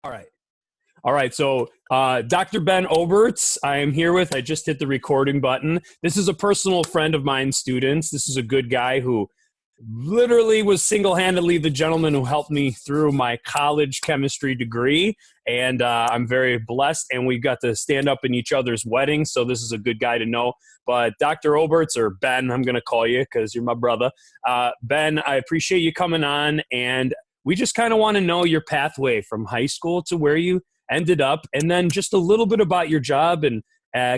All right. All right. So, Dr. Ben Oberts, I am here with. I just hit the recording button. This is a personal friend of mine, students. This is a good guy who literally was single handedly the gentleman who helped me through my college chemistry degree. And I'm very blessed. And we got to stand up in each other's weddings. So, this is a good guy to know. But Dr. Oberts, or Ben, I'm going to call you because you're my brother. Ben, I appreciate you coming on. And we just kind of want to know your pathway from high school to where you ended up, and then just a little bit about your job and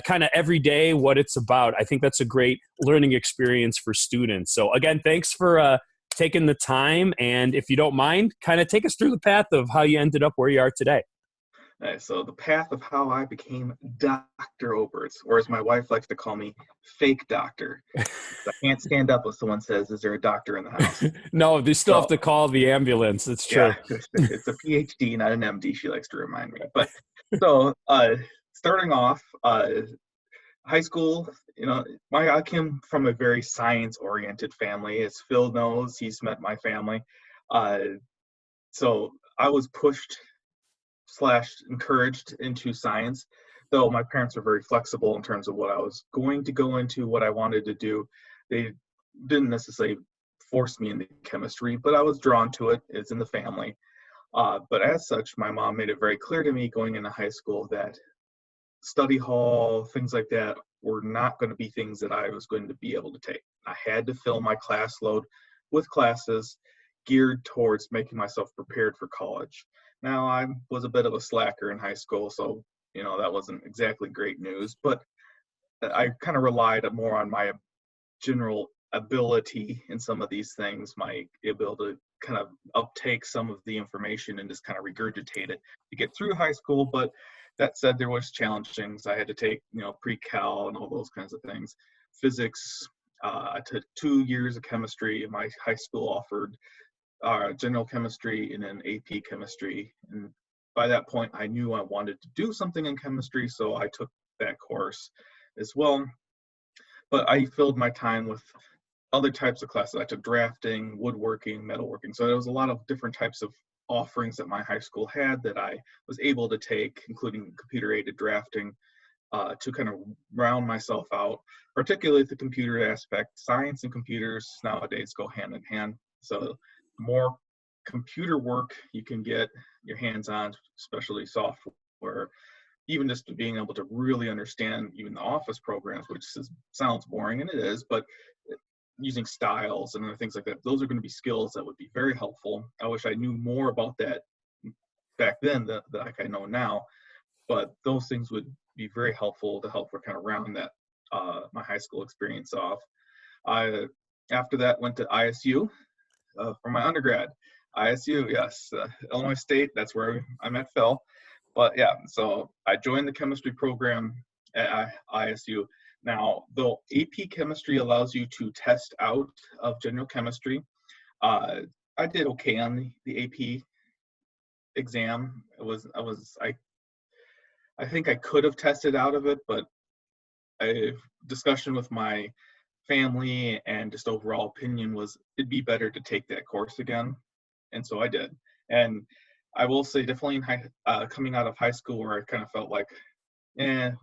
kind of every day what it's about. I think that's a great learning experience for students. So again, thanks for taking the time. And if you don't mind, kind of take us through the path of how you ended up where you are today. So the path of how I became Dr. Oberts, or as my wife likes to call me, fake doctor. I can't stand up when someone says, "Is there a doctor in the house?" No, they still have So to call the ambulance. It's true. yeah, it's a PhD, not an MD. She likes to remind me. But so starting off, high school, I came from a very science-oriented family. As Phil knows, he's met my family. Uh, so I was pushed slash encouraged into science, though my parents were very flexible in terms of what I was going to go into, what I wanted to do. They didn't necessarily force me into chemistry, but I was drawn to it. It's in the family. But as such, my mom made it very clear to me going into high school that study hall, things like that, were not going to be things that I was going to be able to take. I had to fill my class load with classes geared towards making myself prepared for college. Now, I was a bit of a slacker in high school, so that wasn't exactly great news, but I kind of relied more on my general ability in some of these things, my ability to kind of uptake some of the information and just kind of regurgitate it to get through high school. But that said, there was challenging. I had to take, pre-cal and all those kinds of things. Physics, I took 2 years of chemistry. My high school offered general chemistry and then AP chemistry. And by that point, I knew I wanted to do something in chemistry, so I took that course as well. But I filled my time with other types of classes. I took drafting, woodworking, metalworking. So there was a lot of different types of offerings that my high school had that I was able to take, including computer-aided drafting, to kind of round myself out, particularly the computer aspect. Science and computers nowadays go hand in hand. So the more computer work you can get your hands on, especially software, even just being able to really understand even the office programs, which sounds boring, and it is, but using styles and other things like that, those are going to be skills that would be very helpful. I wish I knew more about that back then that like I know now, but those things would be very helpful to help kind of round that my high school experience off. I after that went to ISU for my undergrad. ISU, yes, Illinois State. That's where I met Phil. But yeah, so I joined the chemistry program at ISU. Now, though AP chemistry allows you to test out of general chemistry, I did okay on the AP exam. I think I could have tested out of it, but a discussion with my family and just overall opinion was it'd be better to take that course again, and so I did. And I will say, definitely coming out of high school, where I kind of felt like,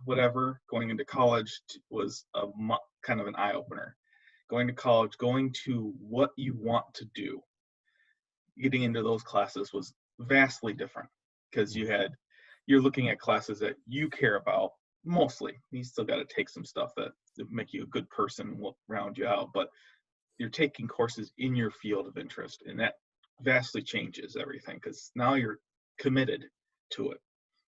whatever. Going into college was kind of an eye opener. Going to college, going to what you want to do, getting into those classes was vastly different because you're looking at classes that you care about mostly. You still got to take some stuff that make you a good person, will round you out, but you're taking courses in your field of interest, and that vastly changes everything because now you're committed to it.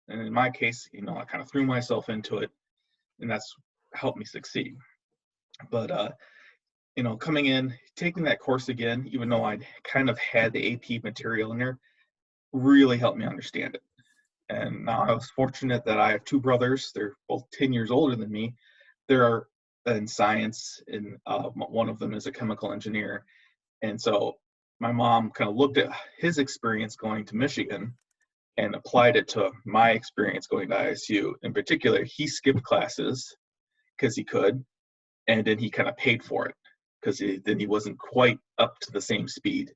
And in my case, I kind of threw myself into it, and that's helped me succeed. But coming in, taking that course again, even though I kind of had the AP material in there, really helped me understand it. And now I was fortunate that I have two brothers. They're both 10 years older than me. They're in science, and one of them is a chemical engineer. And so my mom kind of looked at his experience going to Michigan and applied it to my experience going to ISU. In particular, he skipped classes because he could, and then he kind of paid for it because then he wasn't quite up to the same speed.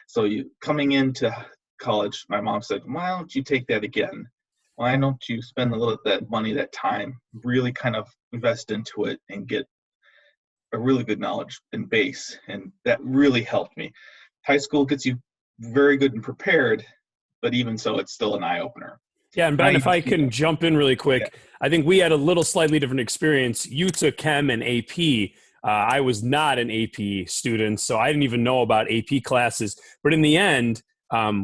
So coming into college, my mom said, why don't you take that again? Why don't you spend a little that money, that time, really kind of invest into it and get a really good knowledge and base? And that really helped me. High school gets you very good and prepared, but even so, it's still an eye opener. Yeah, and And I Ben, if even I see can that. jump in really Yeah, quick, I think we had a little slightly different experience. You took Chem and AP. I was not an AP student, so I didn't even know about AP classes. But in the end,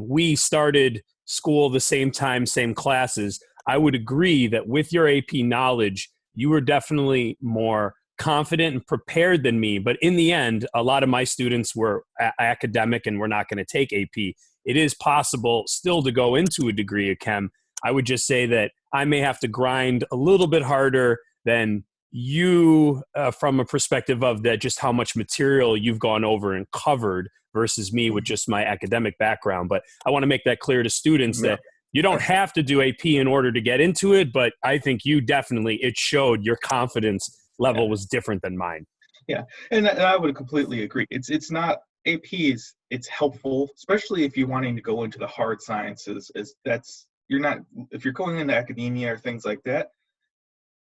we started school the same time, same classes. I would agree that with your AP knowledge, you were definitely more confident and prepared than me. But in the end, a lot of my students were academic and were not going to take AP. It is possible still to go into a degree of Chem. I would just say that I may have to grind a little bit harder than you from a perspective of that, just how much material you've gone over and covered versus me with just my academic background. But I want to make that clear to students yeah, that you don't have to do AP in order to get into it, but I think you definitely, it showed your confidence yeah, level was different than mine. yeah. And I would completely agree. It's not AP is it's helpful, especially if you're wanting to go into the hard sciences. Is that's you're not if you're going into academia or things like that.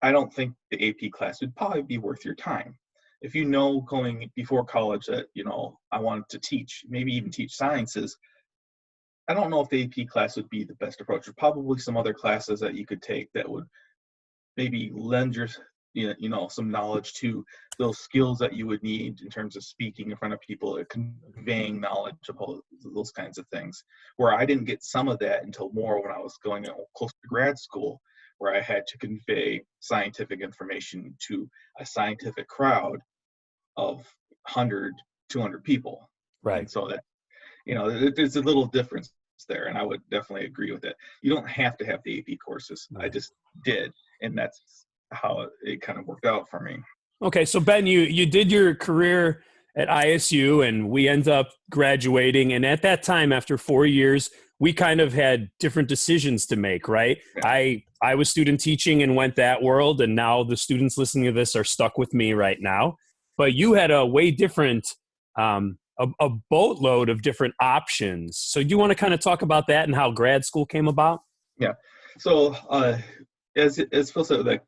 I don't think the AP class would probably be worth your time. If you know going before college that, I wanted to teach, maybe even teach sciences, I don't know if the AP class would be the best approach. There's probably some other classes that you could take that would maybe lend some knowledge to those skills that you would need in terms of speaking in front of people, conveying knowledge of all those kinds of things. Where I didn't get some of that until more when I was going close to grad school, where I had to convey scientific information to a scientific crowd of 100, 200 people. Right. And so that, there's a little difference there. And I would definitely agree with that. You don't have to have the AP courses. I just did. And that's how it kind of worked out for me. Okay, so Ben, you did your career at ISU, and we end up graduating. And at that time, after 4 years, we kind of had different decisions to make, right? Yeah. I was student teaching and went that world, and now the students listening to this are stuck with me right now. But you had a way different, a boatload of different options. So do you want to kind of talk about that and how grad school came about? Yeah. So as Phil said, like,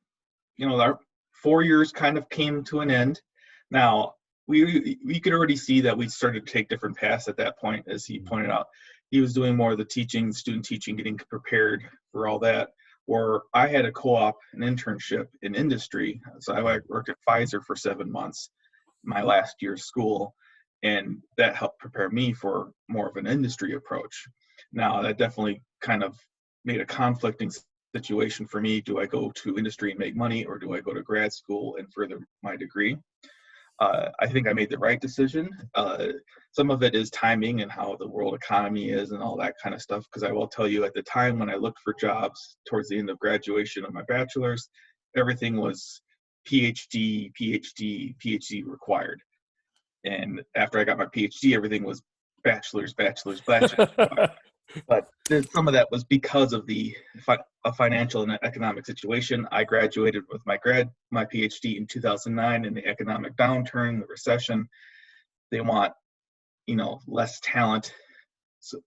our 4 years kind of came to an end. Now we could already see that we started to take different paths at that point. As he pointed out, he was doing more of the teaching, student teaching, getting prepared for all that. Or I had a co-op, an internship in industry. So I worked at Pfizer for 7 months, my last year of school, and that helped prepare me for more of an industry approach. Now that definitely kind of made a conflicting situation for me. Do I go to industry and make money, or do I go to grad school and further my degree? I think I made the right decision. Some of it is timing and how the world economy is and all that kind of stuff. Because I will tell you, at the time when I looked for jobs towards the end of graduation of my bachelor's, everything was PhD, PhD, PhD required. And after I got my PhD, everything was bachelor's, bachelor's, bachelor's required. But some of that was because of the financial and economic situation. I graduated with my PhD in 2009 in the economic downturn, the recession. They want, less talent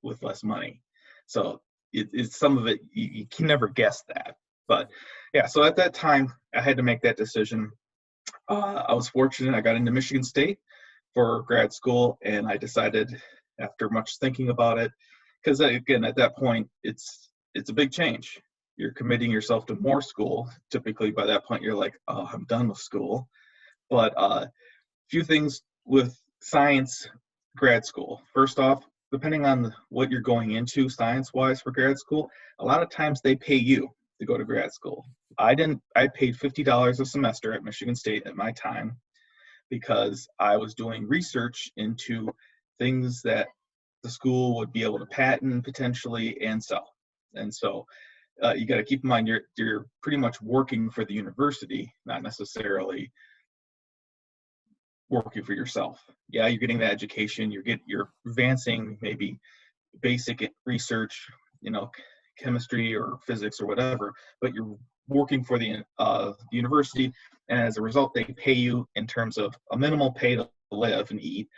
with less money. So it's some of it, you can never guess that. But yeah, so at that time, I had to make that decision. I was fortunate. I got into Michigan State for grad school, and I decided after much thinking about it, because again, at that point, it's a big change. You're committing yourself to more school. Typically, by that point, you're like, "Oh, I'm done with school." But a few things with science grad school. First off, depending on what you're going into science-wise for grad school, a lot of times they pay you to go to grad school. I didn't. I paid $50 a semester at Michigan State at my time because I was doing research into things that the school would be able to patent potentially and sell. And so you got to keep in mind you're pretty much working for the university, not necessarily working for yourself. Yeah, you're getting the education, you're advancing maybe basic research, chemistry or physics or whatever, but you're working for the university, and as a result, they pay you in terms of a minimal pay to live and eat,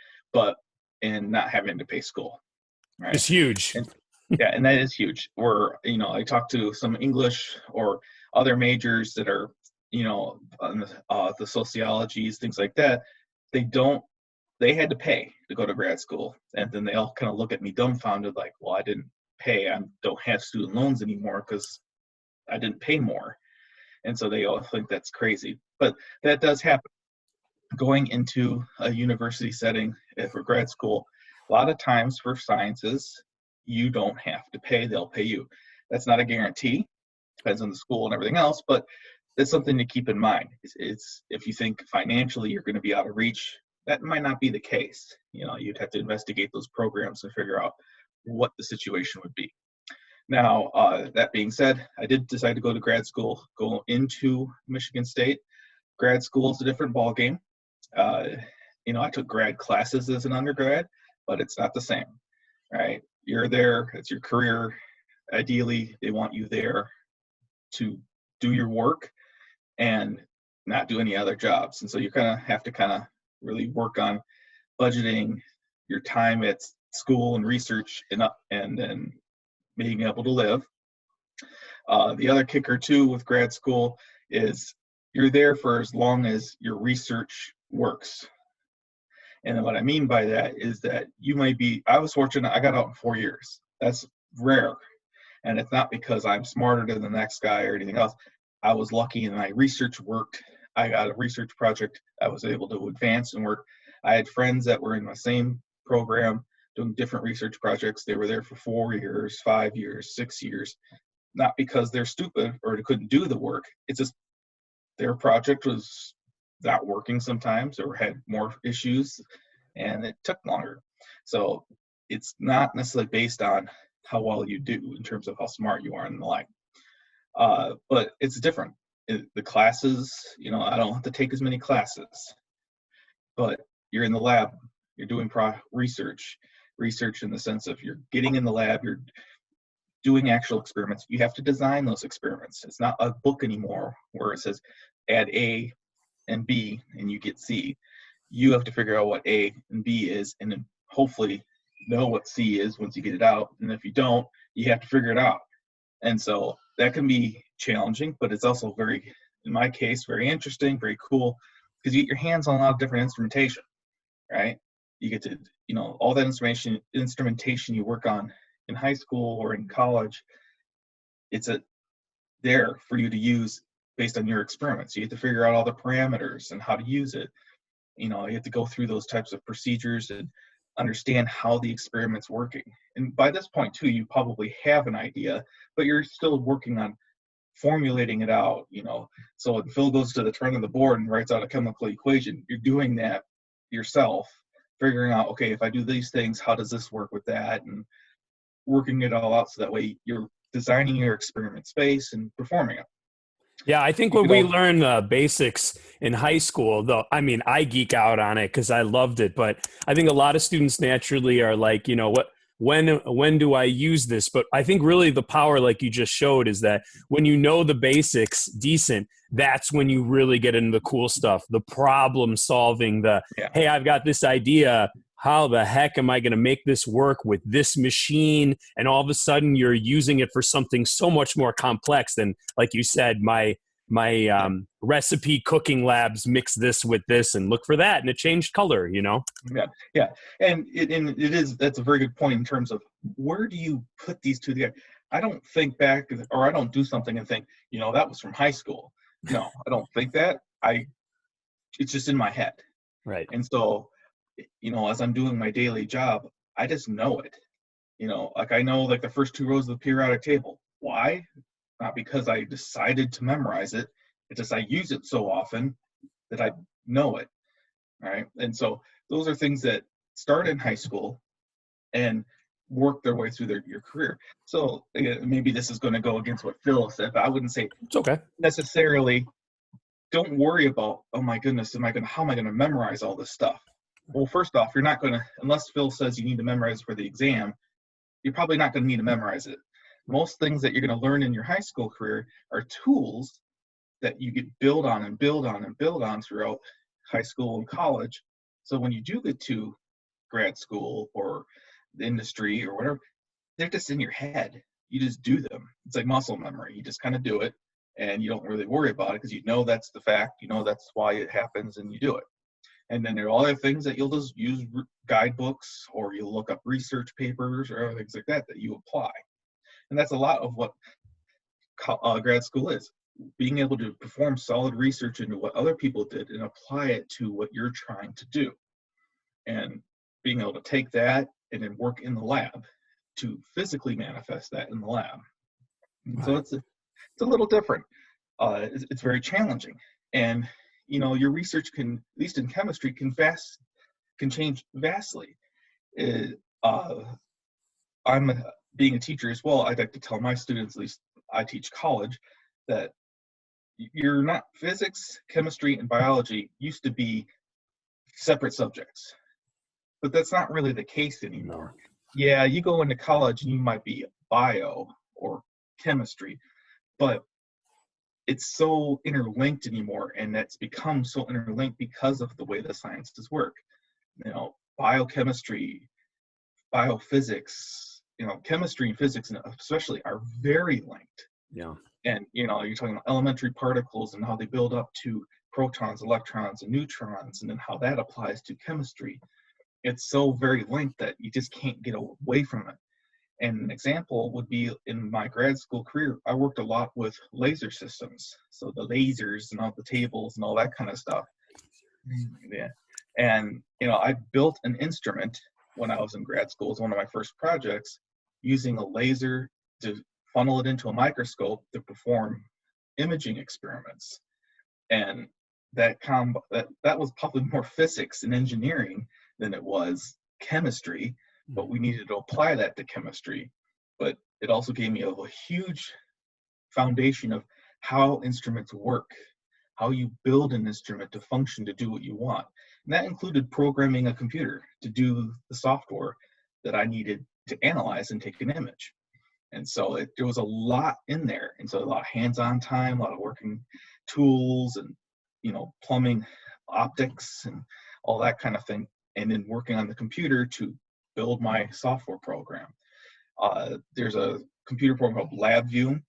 and not having to pay school. Right. It's huge. Yeah, and that is huge. Where, I talk to some English or other majors that are, on the sociologies, things like that. They don't. They had to pay to go to grad school, and then they all kind of look at me dumbfounded, like, "Well, I didn't pay. I don't have student loans anymore because I didn't pay more." And so they all think that's crazy, but that does happen. Going into a university setting for grad school, a lot of times for sciences, you don't have to pay, they'll pay you. That's not a guarantee, depends on the school and everything else, but that's something to keep in mind. It's if you think financially you're going to be out of reach, that might not be the case. You'd have to investigate those programs and figure out what the situation would be. Now, that being said, I did decide to go to grad school, go into Michigan State. Grad school is a different ballgame. Uh, I took grad classes as an undergrad, but it's not the same, right? You're there, it's your career. Ideally, they want you there to do your work and not do any other jobs. And so you kind of have to really work on budgeting your time at school and research and then being able to live. The other kicker too with grad school is you're there for as long as your research works. And what I mean by that is that I was fortunate, I got out in 4 years. That's rare. And it's not because I'm smarter than the next guy or anything else. I was lucky and my research worked. I got a research project. I was able to advance and work. I had friends that were in my same program doing different research projects. They were there for 4 years, 5 years, 6 years, not because they're stupid or they couldn't do the work. It's just their project was not working sometimes or had more issues and it took longer. So it's not necessarily based on how well you do in terms of how smart you are and the like. But it's different. The classes, I don't have to take as many classes, but you're in the lab, you're doing research in the sense of you're getting in the lab, you're doing actual experiments. You have to design those experiments. It's not a book anymore where it says add A and B and you get C. You have to figure out what A and B is and then hopefully know what C is once you get it out. And if you don't, you have to figure it out. And so that can be challenging, but it's also in my case, very interesting, very cool, because you get your hands on a lot of different instrumentation, right? You get to, all that instrumentation you work on in high school or in college, it's there for you to use based on your experiments. You have to figure out all the parameters and how to use it. You have to go through those types of procedures and understand how the experiment's working. And by this point too, you probably have an idea, but you're still working on formulating it out, So when Phil goes to the front of the board and writes out a chemical equation, you're doing that yourself, figuring out, okay, if I do these things, how does this work with that? And working it all out so that way you're designing your experiment space and performing it. Yeah, I think You when could we also, learn basics in high school, though, I mean, I geek out on it because I loved it, but I think a lot of students naturally are like, when do I use this? But I think really the power, like you just showed, is that when you know the basics decent, that's when you really get into the cool stuff, the problem solving, yeah, hey, I've got this idea. How the heck am I going to make this work with this machine? And all of a sudden you're using it for something so much more complex than, like you said, my recipe cooking labs mix this with this and look for that and it changed color. yeah. And that's a very good point in terms of where do you put these two together? I don't think back or I don't do something and think, that was from high school. No, I don't think that. It's just in my head. Right. And so, as I'm doing my daily job, I just know it. Like I know like the first two rows of the periodic table. Why? Not because I decided to memorize it. It's just I use it so often that I know it. Right. And so those are things that start in high school and work their way through your career. So again, maybe this is going to go against what Phil said, but I wouldn't say It's okay. necessarily don't worry about, oh my goodness, how am I going to memorize all this stuff? Well, first off, you're not going to, unless Phil says you need to memorize for the exam, you're probably not going to need to memorize it. Most things that you're going to learn in your high school career are tools that you get build on and build on and build on throughout high school and college. So when you do get to grad school or the industry or whatever, they're just in your head. You just do them. It's like muscle memory. You just kind of do it, and you don't really worry about it because you know that's the fact. You know that's why it happens, and you do it. And then there are other things that you'll just use guidebooks, or you'll look up research papers or things like that that you apply. And that's a lot of what grad school is, being able to perform solid research into what other people did and apply it to what you're trying to do. And being able to take that and then work in the lab to physically manifest that in the lab. And so it's a little different. It's very challenging. And, you know, your research can, at least in chemistry, can change vastly. I'm being a teacher as well. I'd like to tell my students, at least I teach college, that you're not, physics, chemistry, and biology used to be separate subjects, but that's not really the case anymore. No. Yeah, you go into college and you might be bio or chemistry, but it's so interlinked anymore, and that's become so interlinked because of the way the sciences work. You know, biochemistry, biophysics, you know, chemistry and physics especially are very linked. Yeah. And, you know, you're talking about elementary particles and how they build up to protons, electrons, and neutrons, and then how that applies to chemistry. It's so very linked that you just can't get away from it. And an example would be in my grad school career, I worked a lot with laser systems. So the lasers and all the tables and all that kind of stuff. Yeah. And, you know, I built an instrument when I was in grad school. It was one of my first projects, using a laser to funnel it into a microscope to perform imaging experiments. And that was probably more physics and engineering than it was chemistry, but we needed to apply that to chemistry. But it also gave me a huge foundation of how instruments work, how you build an instrument to function, to do what you want. And that included programming a computer to do the software that I needed to analyze and take an image. And so there was a lot in there. And so a lot of hands-on time, a lot of working tools and, you know, plumbing, optics, and all that kind of thing. And then working on the computer to build my software program. There's a computer program called LabVIEW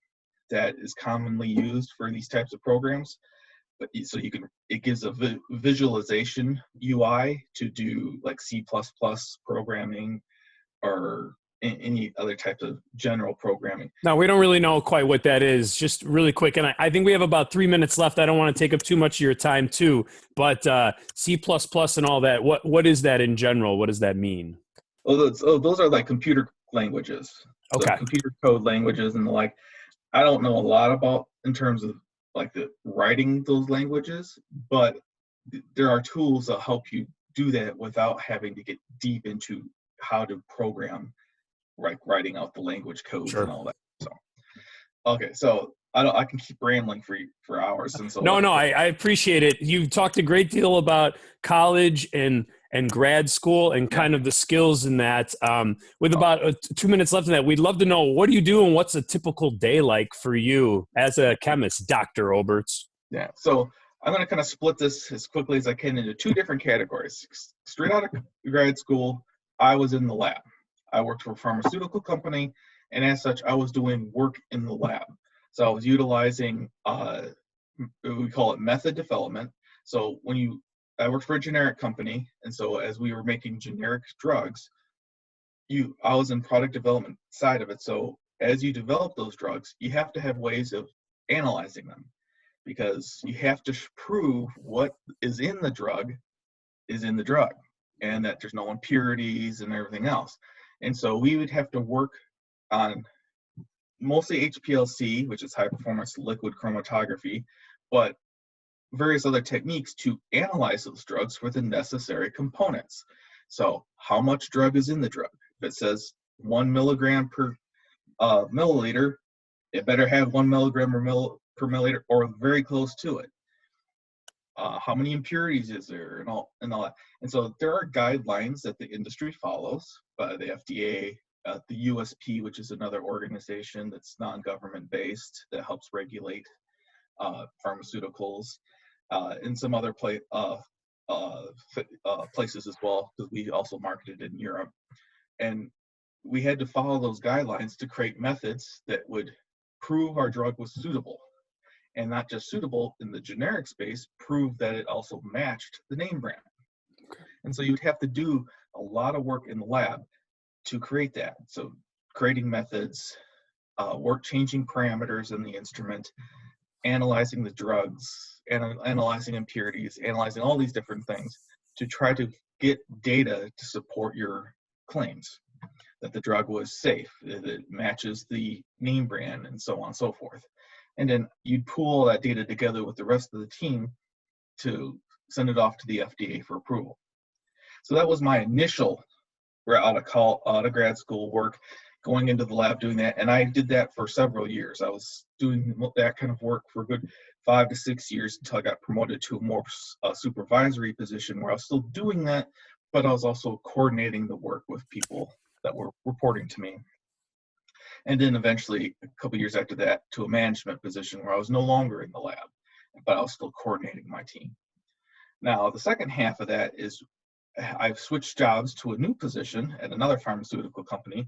that is commonly used for these types of programs. But so it gives a visualization UI to do like C++ programming or any other types of general programming. Now, we don't really know quite what that is. Just really quick, and I think we have about 3 minutes left. I don't want to take up too much of your time too, but C++ and all that, what is that in general? What does that mean? Those are like computer languages. So Okay. computer code languages and the like. I don't know a lot about in terms of like the writing those languages, but there are tools that help you do that without having to get deep into how to program, like writing out the language codes. Sure. And all that. So, okay, so I can keep rambling for hours. And so No, I appreciate it. You've talked a great deal about college and grad school and kind of the skills in that. With about 2 minutes left in that, we'd love to know, what do you do and what's a typical day like for you as a chemist, Dr. Oberts? Yeah, so I'm going to kind of split this as quickly as I can into two different categories. Straight out of grad school, I was in the lab. I worked for a pharmaceutical company, and as such, I was doing work in the lab. So I was utilizing, we call it method development. So I worked for a generic company, and so as we were making generic drugs, I was in product development side of it. So as you develop those drugs, you have to have ways of analyzing them, because you have to prove what is in the drug is in the drug, and that there's no impurities and everything else. And so we would have to work on mostly HPLC, which is high performance liquid chromatography, but various other techniques to analyze those drugs for the necessary components. So how much drug is in the drug? If it says 1 milligram per milliliter, it better have 1 milligram per milliliter or very close to it. How many impurities is there, and all that. And so there are guidelines that the industry follows by the FDA, the USP, which is another organization that's non-government based that helps regulate pharmaceuticals, and some other places as well, because we also marketed in Europe. And we had to follow those guidelines to create methods that would prove our drug was suitable, and not just suitable in the generic space, prove that it also matched the name brand. And so you'd have to do a lot of work in the lab to create that. So creating methods, changing parameters in the instrument, analyzing the drugs, analyzing impurities, analyzing all these different things to try to get data to support your claims that the drug was safe, that it matches the name brand, and so on and so forth. And then you'd pool that data together with the rest of the team to send it off to the FDA for approval. So that was my initial out of grad school work, going into the lab doing that. And I did that for several years. I was doing that kind of work for a good 5 to 6 years until I got promoted to a more supervisory position where I was still doing that, but I was also coordinating the work with people that were reporting to me. And then eventually, a couple years after that, to a management position where I was no longer in the lab, but I was still coordinating my team. Now, the second half of that is I've switched jobs to a new position at another pharmaceutical company,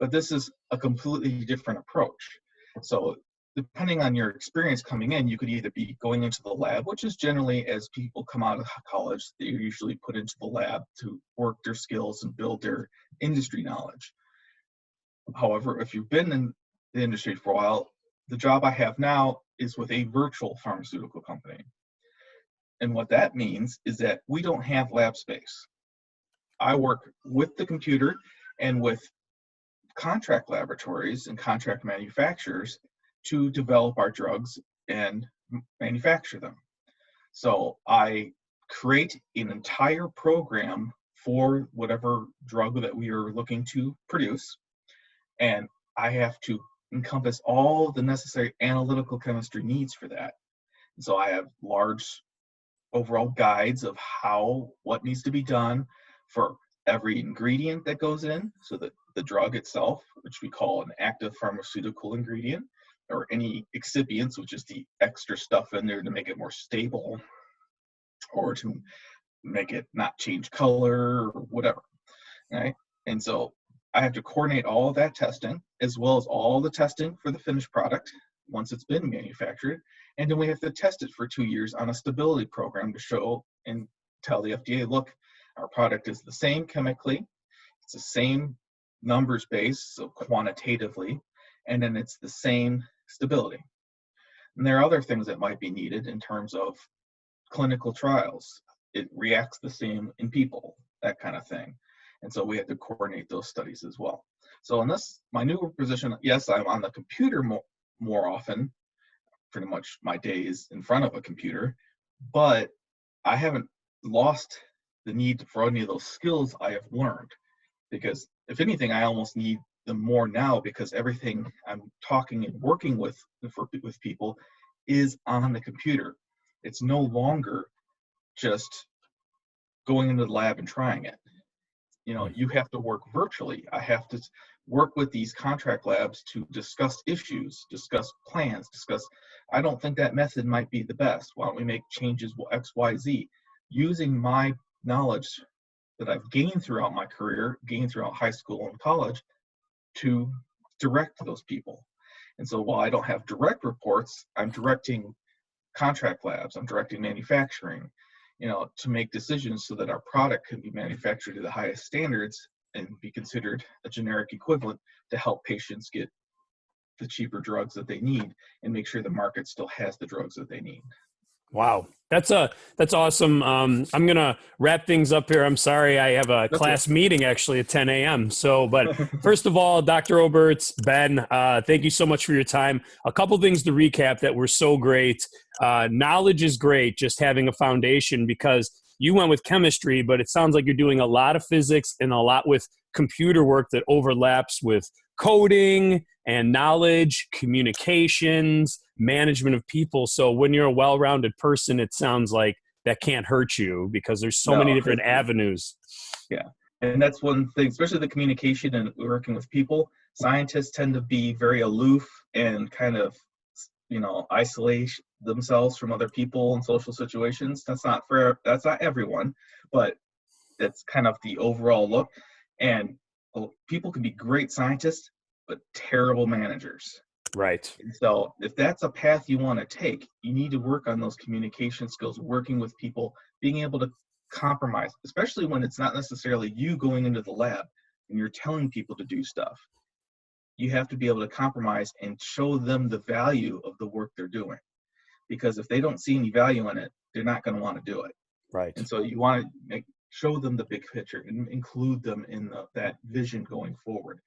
but this is a completely different approach. So depending on your experience coming in, you could either be going into the lab, which is generally as people come out of college, they're usually put into the lab to work their skills and build their industry knowledge. However, if you've been in the industry for a while, the job I have now is with a virtual pharmaceutical company. And what that means is that we don't have lab space. I work with the computer and with contract laboratories and contract manufacturers to develop our drugs and manufacture them. So I create an entire program for whatever drug that we are looking to produce, and I have to encompass all the necessary analytical chemistry needs for that. And so I have large overall guides of what needs to be done for every ingredient that goes in, so that the drug itself, which we call an active pharmaceutical ingredient, or any excipients, which is the extra stuff in there to make it more stable or to make it not change color or whatever, right? And so I have to coordinate all of that testing, as well as all the testing for the finished product once it's been manufactured. And then we have to test it for 2 years on a stability program to show and tell the FDA, look, our product is the same chemically, it's the same numbers base, so quantitatively, and then it's the same stability. And there are other things that might be needed in terms of clinical trials. It reacts the same in people, that kind of thing. And so we have to coordinate those studies as well. So in this, my newer position, yes, I'm on the computer more often. Pretty much my day is in front of a computer, but I haven't lost the need for any of those skills I have learned, because if anything, I almost need them more now, because everything I'm talking and working with people is on the computer. It's no longer just going into the lab and trying it. You know, you have to work virtually. I have to work with these contract labs to discuss issues, discuss plans, I don't think that method might be the best. Why don't we make changes X, Y, Z? Using my knowledge that I've gained throughout my career, gained throughout high school and college, to direct those people. And so while I don't have direct reports, I'm directing contract labs, I'm directing manufacturing, to make decisions so that our product can be manufactured to the highest standards and be considered a generic equivalent to help patients get the cheaper drugs that they need and make sure the market still has the drugs that they need. Wow. That's awesome. I'm going to wrap things up here. I'm sorry. I have a class meeting actually at 10 a.m. So, but first of all, Dr. Oberts, Ben, thank you so much for your time. A couple things to recap that were so great. Knowledge is great, just having a foundation, because you went with chemistry, but it sounds like you're doing a lot of physics and a lot with computer work that overlaps with coding and knowledge, communications, management of people. So when you're a well-rounded person, it sounds like that can't hurt you, because there's so many different avenues. Yeah. And that's one thing, especially the communication and working with people. Scientists tend to be very aloof and kind of, isolate themselves from other people in social situations. That's not everyone, but that's kind of the overall look. And people can be great scientists, but terrible managers. Right. And so if that's a path you want to take, you need to work on those communication skills, working with people, being able to compromise, especially when it's not necessarily you going into the lab and you're telling people to do stuff. You have to be able to compromise and show them the value of the work they're doing. Because if they don't see any value in it, they're not going to want to do it. Right. And so you want to show them the big picture and include them in that vision going forward.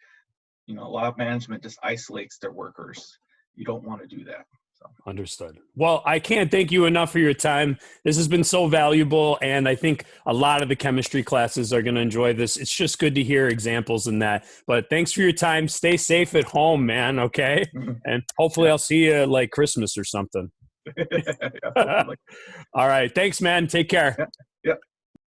A lot of management just isolates their workers. You don't want to do that. So. Understood. Well, I can't thank you enough for your time. This has been so valuable, and I think a lot of the chemistry classes are going to enjoy this. It's just good to hear examples in that. But thanks for your time. Stay safe at home, man, okay? And hopefully I'll see you like Christmas or something. Yeah, All right. Thanks, man. Take care. Yeah. Yeah.